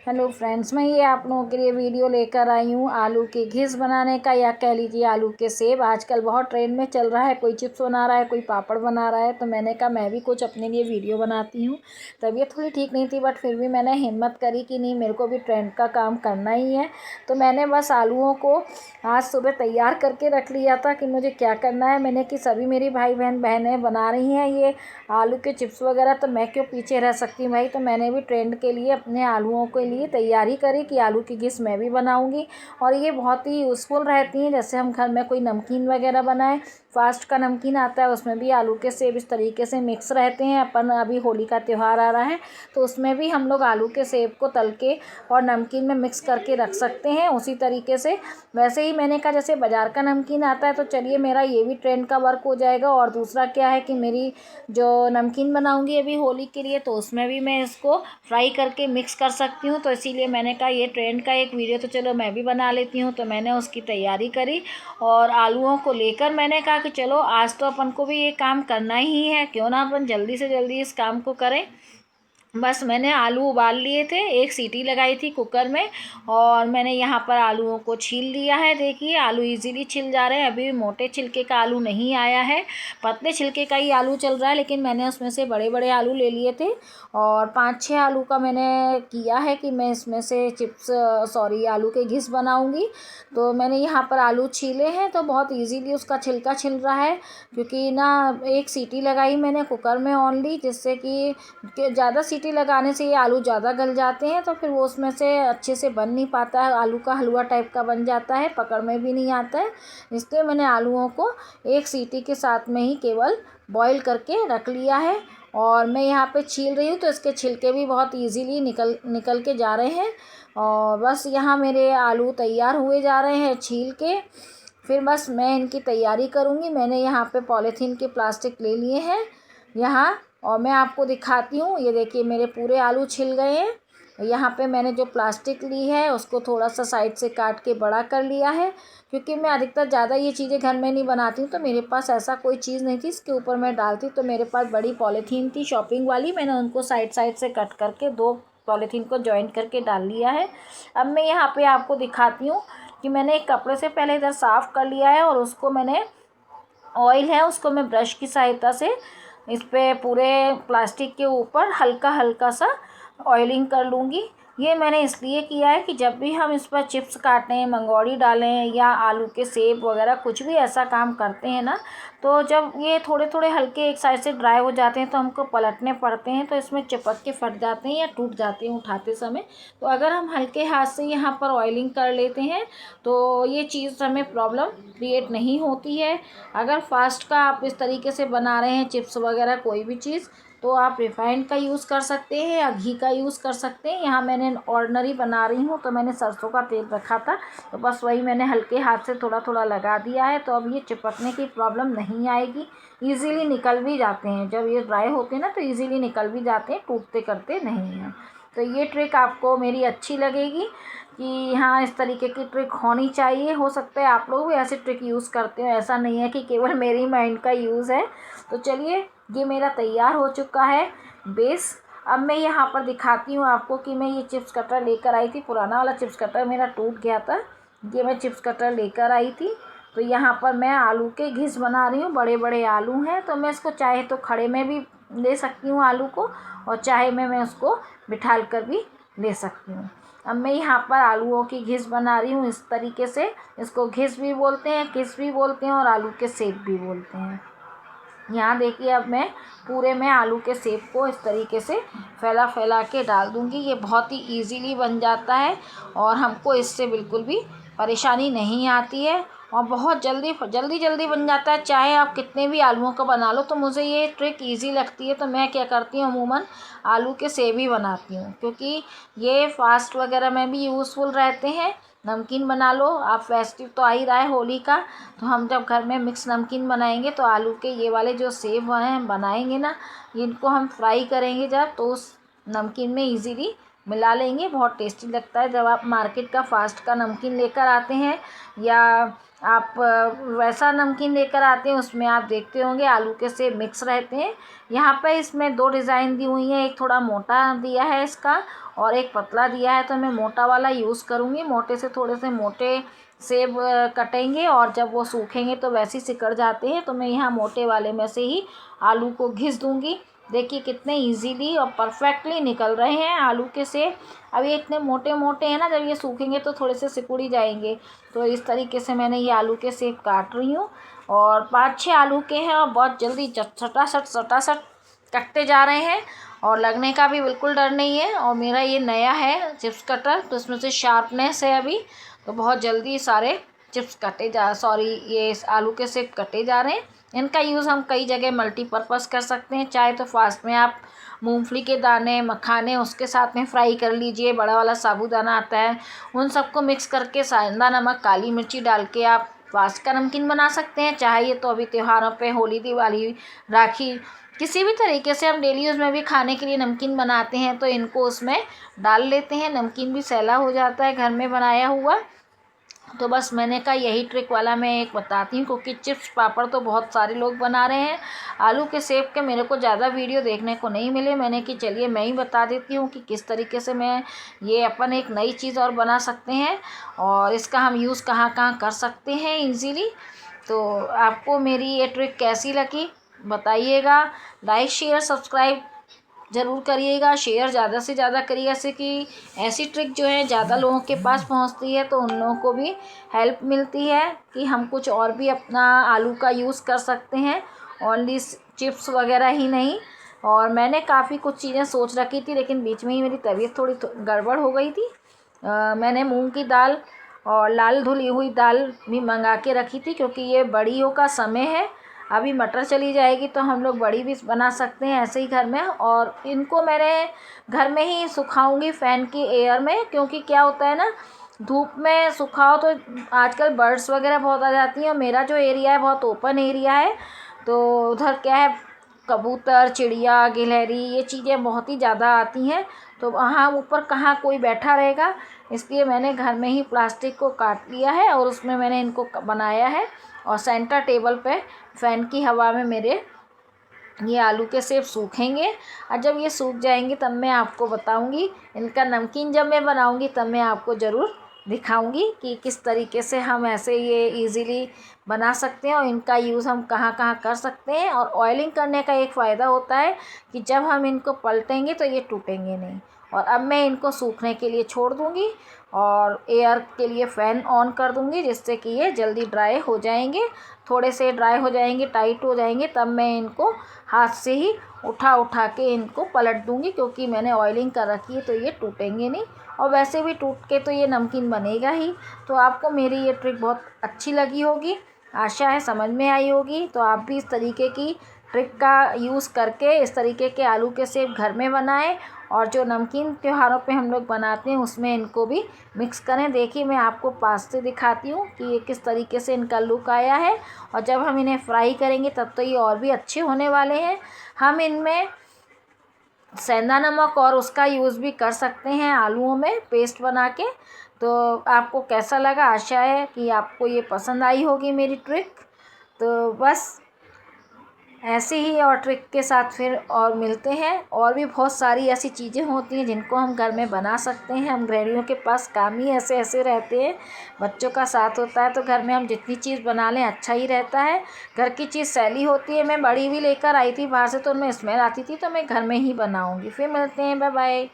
Hello friends, मैं ये आप लोगों के लिए वीडियो लेकर आई हूँ आलू के घिस बनाने का, या कह लीजिए आलू के सेब। आजकल बहुत ट्रेंड में चल रहा है। कोई चिप्स बना रहा है, कोई पापड़ बना रहा है, तो मैंने कहा मैं भी कुछ अपने लिए वीडियो बनाती हूँ। तबीयत थोड़ी ठीक नहीं थी, बट फिर भी मैंने हिम्मत करी कि नहीं, मेरे को भी ट्रेंड का काम करना ही है। तो मैंने बस आलूओं को आज सुबह तैयार करके रख लिया था कि मुझे क्या करना है। मैंने कि सभी मेरी भाई बहनें बना रही हैं ये आलू के चिप्स वगैरह, तो मैं क्यों पीछे रह सकती हूँ भाई। तो मैंने भी ट्रेंड के लिए अपने आलूओं के लिए तैयारी करी कि आलू की घिस मैं भी बनाऊंगी। और ये बहुत ही यूज़फुल रहती हैं। जैसे हम घर में कोई नमकीन वगैरह बनाएं, फास्ट का नमकीन आता है, उसमें भी आलू के सेब इस तरीके से मिक्स रहते हैं। अपन अभी होली का त्यौहार आ रहा है, तो उसमें भी हम लोग आलू के सेब को तल के और नमकीन में मिक्स करके रख सकते हैं उसी तरीके से। वैसे ही मैंने कहा जैसे बाज़ार का नमकीन आता है, तो चलिए मेरा ये भी ट्रेंड का वर्क हो जाएगा। और दूसरा क्या है कि मेरी जो नमकीन बनाऊंगी अभी होली के लिए, तो उसमें भी मैं इसको फ्राई करके मिक्स कर सकती हूँ। तो इसीलिए मैंने कहा ये ट्रेंड का एक वीडियो तो चलो मैं भी बना लेती हूँ। तो मैंने उसकी तैयारी करी और आलूओं को लेकर मैंने कहा कि चलो आज तो अपन को भी ये काम करना ही है, क्यों ना अपन जल्दी से जल्दी इस काम को करें। बस मैंने आलू उबाल लिए थे, एक सीटी लगाई थी कुकर में, और मैंने यहाँ पर आलूओं को छील लिया है। देखिए आलू इजीली छिल जा रहे हैं। अभी मोटे छिलके का आलू नहीं आया है, पतले छिलके का ही आलू चल रहा है। लेकिन मैंने उसमें से बड़े बड़े आलू ले लिए थे, और 5-6 आलू का मैंने किया है कि मैं इसमें से आलू के घिस बनाऊँगी। तो मैंने यहाँ पर आलू छीले हैं, तो बहुत ईजीली उसका छिलका छिल रहा है, क्योंकि ना एक सीटी लगाई मैंने कुकर में ओनली, जिससे कि ज़्यादा सीटी लगाने से ये आलू ज़्यादा गल जाते हैं, तो फिर वो उसमें से अच्छे से बन नहीं पाता है। आलू का हलवा टाइप का बन जाता है, पकड़ में भी नहीं आता है। इसलिए मैंने आलूओं को एक सीटी के साथ में ही केवल बॉईल करके रख लिया है। और मैं यहाँ पे छील रही हूँ, तो इसके छिलके भी बहुत ईजीली निकल के जा रहे हैं। और बस यहाँ मेरे आलू तैयार हुए जा रहे हैं छील के। फिर बस मैं इनकी तैयारी करूँगी। मैंने यहाँ पे पॉलीथीन के प्लास्टिक ले लिए हैं यहाँ, और मैं आपको दिखाती हूँ। ये देखिए मेरे पूरे आलू छिल गए हैं। यहाँ पे मैंने जो प्लास्टिक ली है उसको थोड़ा सा साइड से काट के बड़ा कर लिया है, क्योंकि मैं अधिकतर ज़्यादा ये चीज़ें घर में नहीं बनाती हूँ। तो मेरे पास ऐसा कोई चीज़ नहीं थी इसके ऊपर मैं डालती, तो मेरे पास बड़ी पॉलीथीन थी शॉपिंग वाली। मैंने उनको साइड से कट करके 2 पॉलीथीन को जॉइंट करके डाल लिया है। अब मैं यहाँ पर आपको दिखाती हूँ कि मैंने एक कपड़े से पहले इधर साफ़ कर लिया है, और उसको मैंने ऑयल है उसको मैं ब्रश की सहायता से इस पे पूरे प्लास्टिक के ऊपर हल्का हल्का सा ऑयलिंग कर लूँगी। ये मैंने इसलिए किया है कि जब भी हम इस पर चिप्स काटें, मंगौड़ी डालें, या आलू के सेब वगैरह कुछ भी ऐसा काम करते हैं ना, तो जब ये थोड़े थोड़े हल्के एक साइड से ड्राई हो जाते हैं, तो हमको पलटने पड़ते हैं, तो इसमें चिपक के फट जाते हैं या टूट जाते हैं उठाते समय। तो अगर हम हल्के हाथ से यहाँ पर ऑयलिंग कर लेते हैं, तो ये चीज़ हमें प्रॉब्लम क्रिएट नहीं होती है। अगर फास्ट का आप इस तरीके से बना रहे हैं चिप्स वगैरह कोई भी चीज़, तो आप रिफाइंड का यूज़ कर सकते हैं या घी का यूज़ कर सकते हैं। यहाँ मैंने ऑर्डिनरी बना रही हूँ, तो मैंने सरसों का तेल रखा था, तो बस वही मैंने हल्के हाथ से थोड़ा थोड़ा लगा दिया है। तो अब ये चिपकने की प्रॉब्लम नहीं आएगी, ईज़िली निकल भी जाते हैं। जब ये ड्राई होते हैं ना, तो ईज़िली निकल भी जाते हैं, टूटते करते नहीं हैं। तो ये ट्रिक आपको मेरी अच्छी लगेगी कि हाँ, इस तरीके की ट्रिक होनी चाहिए। हो सकता है आप लोग भी ऐसे ट्रिक यूज़ करते हो, ऐसा नहीं है कि केवल मेरी माइंड का यूज़ है। तो चलिए, ये मेरा तैयार हो चुका है बेस। अब मैं यहाँ पर दिखाती हूँ आपको कि मैं ये चिप्स कटर लेकर आई थी। पुराना वाला चिप्स कटर मेरा टूट गया था, ये मैं चिप्स कटर लेकर आई थी। तो यहाँ पर मैं आलू के घिस बना रही हूँ। बड़े बड़े आलू हैं, तो मैं इसको चाहे तो खड़े में भी ले सकती हूँ आलू को, और चाहे मैं उसको बिठाल कर भी ले सकती हूँ। अब मैं यहाँ पर आलूओं की घिस बना रही हूँ इस तरीके से। इसको घिस भी बोलते हैं, किस भी बोलते हैं, और आलू के सेब भी बोलते हैं। यहाँ देखिए, अब मैं पूरे में आलू के सेब को इस तरीके से फैला फैला के डाल दूँगी। ये बहुत ही ईजीली बन जाता है, और हमको इससे बिल्कुल भी परेशानी नहीं आती है, और बहुत जल्दी जल्दी जल्दी बन जाता है। चाहे आप कितने भी आलूओं का बना लो, तो मुझे ये ट्रिक ईजी लगती है। तो मैं क्या करती हूँ, अमूमन आलू के सेब ही बनाती हूँ, क्योंकि ये फास्ट वगैरह में भी यूज़फुल रहते हैं। नमकीन बना लो आप, फेस्टिव तो आ ही रहा है होली का, तो हम जब घर में मिक्स नमकीन बनाएंगे, तो आलू के ये वाले जो सेब हैं बनाएंगे ना, इनको हम फ्राई करेंगे जब, तो उस नमकीन में इजीली मिला लेंगे। बहुत टेस्टी लगता है। जब आप मार्केट का फास्ट का नमकीन लेकर आते हैं, या आप वैसा नमकीन लेकर आते हैं, उसमें आप देखते होंगे आलू के सेब मिक्स रहते हैं। यहाँ पे इसमें 2 डिज़ाइन दी हुई हैं, एक थोड़ा मोटा दिया है इसका और एक पतला दिया है, तो मैं मोटा वाला यूज़ करूँगी। मोटे से थोड़े से मोटे सेब कटेंगे और जब वो सूखेंगे तो वैसे ही सिकुड़ जाते हैं, तो मैं यहाँ मोटे वाले में से ही आलू को घिस दूँगी। देखिए कितने इजीली और परफेक्टली निकल रहे हैं आलू के सेब। अब ये इतने मोटे मोटे हैं ना, जब ये सूखेंगे तो थोड़े से सिकुड़ ही जाएंगे। तो इस तरीके से मैंने ये आलू के सेब काट रही हूँ और 5-6 आलू के हैं और बहुत जल्दी सटासट कटते जा रहे हैं और लगने का भी बिल्कुल डर नहीं है। और मेरा ये नया है चिप्स कटर, तो इसमें से शार्पनेस है अभी, तो बहुत जल्दी सारे चिप्स ये आलू के सेब कटे जा रहे हैं। इनका यूज़ हम कई जगह मल्टीपर्पज़ कर सकते हैं। चाहे तो फास्ट में आप मूंगफली के दाने, मखाने उसके साथ में फ्राई कर लीजिए, बड़ा वाला साबूदाना आता है, उन सबको मिक्स करके सेंधा नमक, काली मिर्ची डाल के आप फास्ट का नमकीन बना सकते हैं। चाहिए तो अभी त्योहारों पे होली, दिवाली, राखी, किसी भी तरीके से हम डेली यूज़ में भी खाने के लिए नमकीन बनाते हैं तो इनको उसमें डाल लेते हैं। नमकीन भी सैला हो जाता है घर में बनाया हुआ। तो बस मैंने कहा यही ट्रिक वाला मैं एक बताती हूँ, क्योंकि चिप्स पापड़ तो बहुत सारे लोग बना रहे हैं। आलू के सेब के मेरे को ज़्यादा वीडियो देखने को नहीं मिले। मैंने कि चलिए मैं ही बता देती हूँ कि किस तरीके से मैं ये अपन एक नई चीज़ और बना सकते हैं और इसका हम यूज़ कहाँ कहाँ कर सकते हैं ईज़िली। तो आपको मेरी ये ट्रिक कैसी लगी बताइएगा। लाइक शेयर सब्सक्राइब ज़रूर करिएगा, शेयर ज़्यादा से ज़्यादा करिएगा, जैसे कि ऐसी ट्रिक जो है ज़्यादा लोगों के पास पहुंचती है तो उन लोगों को भी हेल्प मिलती है कि हम कुछ और भी अपना आलू का यूज़ कर सकते हैं, ओनली चिप्स वगैरह ही नहीं। और मैंने काफ़ी कुछ चीज़ें सोच रखी थी, लेकिन बीच में ही मेरी तबीयत थोड़ी गड़बड़ हो गई थी। मैंने मूंग की दाल और लाल धुली हुई दाल भी मंगा के रखी थी, क्योंकि ये बड़ियों का समय है। अभी मटर चली जाएगी तो हम लोग बड़ी भी बना सकते हैं ऐसे ही घर में। और इनको मैंने घर में ही सुखाऊंगी फ़ैन की एयर में, क्योंकि क्या होता है ना, धूप में सुखाओ तो आजकल बर्ड्स वगैरह बहुत आ जाती हैं और मेरा जो एरिया है बहुत ओपन एरिया है, तो उधर क्या है, कबूतर, चिड़िया, गिलहरी, ये चीज़ें बहुत ही ज़्यादा आती हैं, तो वहाँ ऊपर कहाँ कोई बैठा रहेगा। इसलिए मैंने घर में ही प्लास्टिक को काट लिया है और उसमें मैंने इनको बनाया है और सेंटर टेबल पे फ़ैन की हवा में मेरे ये आलू के सेब सूखेंगे। और जब ये सूख जाएंगे तब मैं आपको बताऊंगी। इनका नमकीन जब मैं बनाऊंगी तब मैं आपको ज़रूर दिखाऊंगी कि किस तरीके से हम ऐसे ये इजीली बना सकते हैं और इनका यूज़ हम कहाँ कहाँ कर सकते हैं। और ऑयलिंग करने का एक फ़ायदा होता है कि जब हम इनको पलटेंगे तो ये टूटेंगे नहीं। और अब मैं इनको सूखने के लिए छोड़ दूँगी और एयर के लिए फ़ैन ऑन कर दूँगी, जिससे कि ये जल्दी ड्राई हो जाएंगे। थोड़े से ड्राई हो जाएंगे, टाइट हो जाएंगे, तब मैं इनको हाथ से ही उठा के इनको पलट दूँगी, क्योंकि मैंने ऑयलिंग कर रखी है तो ये टूटेंगे नहीं। और वैसे भी टूट के तो ये नमकीन बनेगा ही। तो आपको मेरी ये ट्रिक बहुत अच्छी लगी होगी, आशा है समझ में आई होगी। तो आप भी इस तरीके की ट्रिक का यूज़ करके इस तरीके के आलू के सेब घर में बनाएं और जो नमकीन त्योहारों पे हम लोग बनाते हैं उसमें इनको भी मिक्स करें। देखिए मैं आपको पास से दिखाती हूँ कि ये किस तरीके से इनका लुक आया है। और जब हम इन्हें फ्राई करेंगे तब तो ये और भी अच्छे होने वाले हैं। हम इनमें सेंधा नमक और उसका यूज़ भी कर सकते हैं आलूओं में पेस्ट बना के। तो आपको कैसा लगा, आशा है कि आपको ये पसंद आई होगी मेरी ट्रिक। तो बस ऐसे ही और ट्रिक के साथ फिर और मिलते हैं। और भी बहुत सारी ऐसी चीज़ें होती हैं जिनको हम घर में बना सकते हैं। हम गृहिणियों के पास काम ही ऐसे ऐसे रहते हैं, बच्चों का साथ होता है तो घर में हम जितनी चीज़ बना लें अच्छा ही रहता है। घर की चीज़ सैली होती है। मैं बड़ी भी लेकर आई थी बाहर से, तो उनमें स्मेल आती थी, तो मैं घर में ही बनाऊँगी। फिर मिलते हैं, बाय बाय।